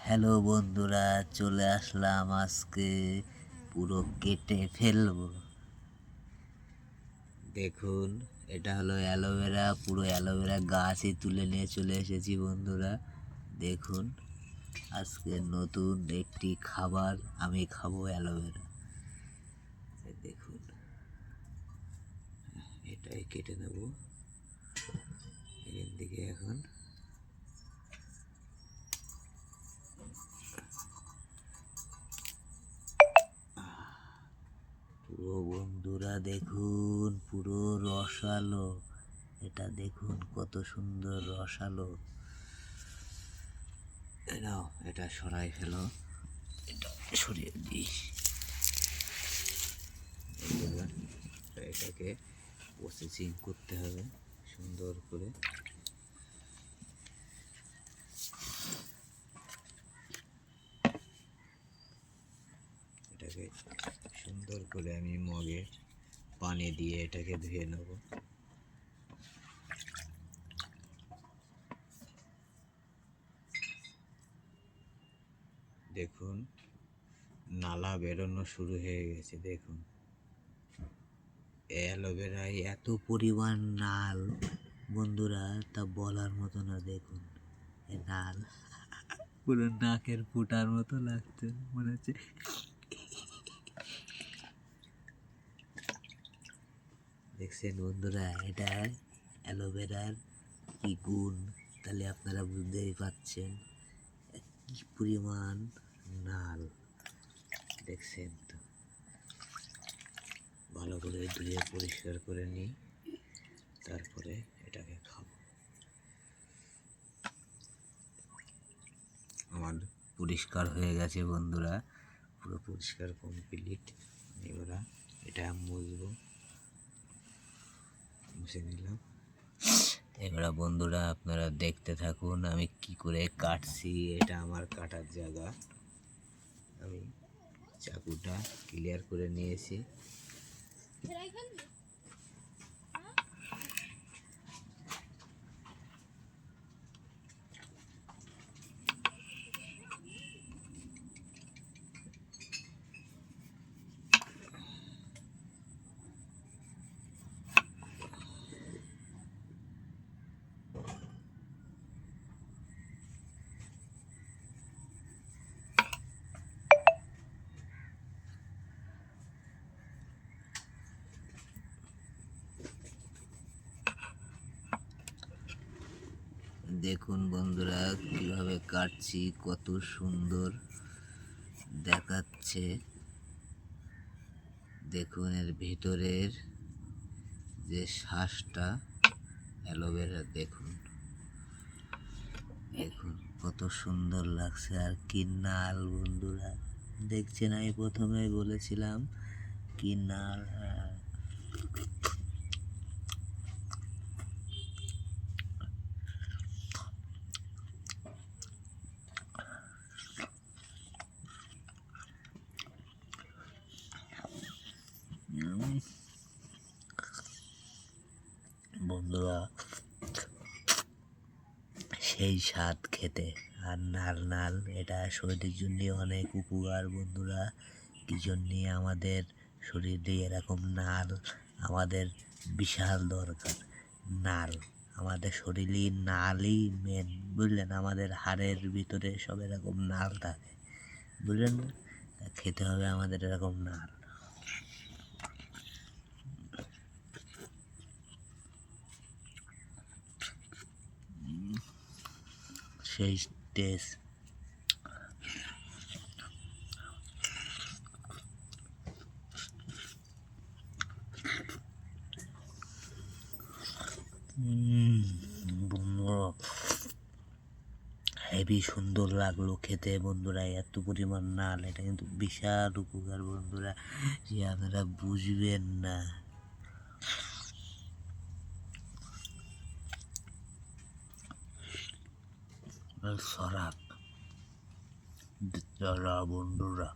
Hello বন্ধুরা, চলে আসলাম আজকে পুরো কেটে ফেলবো। দেখুন, এটা হলো অ্যালোভেরা, পুরো অ্যালোভেরা গাছই তুলে নিয়ে চলে এসেছি বন্ধুরা। দেখুন, আজকে নতুন একটি খাবার আমি খাবো, অ্যালোভেরা। দেখুন, এটাই কেটে নেব এর দিকে এখন। পুরো বন্ধুরা দেখুন, পুরো রসালো। এটা দেখুন কত সুন্দর রসালো। নাও, এটা সরাই ফেলো, এটা সরিয়ে দিই। এবার এটাকে প্রসেসিং করতে হবে সুন্দর করে। এটাকে সুন্দর করে আমি মগে পানি দিয়ে এটাকে ধুয়ে নেব। দেখুন, নালা বেরোনো শুরু হয়ে গেছে। দেখুন, অ্যালোভেরায় এত পরিমাণ নাল বন্ধুরা, তা বলার মতো না। দেখুন, নাল পুরো নাকের ফুটার মতো লাগছে, মনে হচ্ছে। দেখছেন বন্ধুরা, এটা অ্যালোভেরার কি গুণ, তাহলে আপনারা বুঝতেই পারছেন কি পরিমাণ নাল। দেখছেন তো, ভালো করে ধুয়ে পরিষ্কার করে নিই, তারপরে এটাকে খাবো। আমার পরিষ্কার হয়ে গেছে বন্ধুরা, পুরো পরিষ্কার কমপ্লিট। এবার এটা মুছবো, মুছে নিলাম। এবার বন্ধুরা আপনারা দেখতে থাকুন আমি কি করে কাটছি। এটা আমার কাটার জায়গা, আমি চাকুটা ক্লিয়ার করে নিয়েছি। দেখুন বন্ধুরা কিভাবে কাটছি, কত সুন্দর দেখাচ্ছে। দেখুন, এর ভিতরের যে শ্বাসটা অ্যালোভেরা, দেখুন দেখুন কত সুন্দর লাগছে। আর কি নাল বন্ধুরা, দেখছেন, আমি প্রথমে বলেছিলাম কি নাল। বন্ধুরা, সেই স্বাদ খেতে। আর নাল নাল, এটা শরীরের জন্য অনেক উপকার বন্ধুরা। কি জন্যে আমাদের শরীরে এরকম নাল আমাদের বিশাল দরকার। নাল আমাদের শরীরে, নালই মেন, বুঝলেন। আমাদের হাড়ের ভিতরে সব এরকম নাল থাকে, বুঝলেন না? খেতে হবে আমাদের এরকম নাল। সেই টেস্ট। বন্ধুরা, হেবি সুন্দর লাগলো খেতে বন্ধুরা। এত পরিমাণ নাল, এটা কিন্তু বিশাল উপকার বন্ধুরা, যে আপনারা বুঝবেন না। সরাব বন্ধুরা।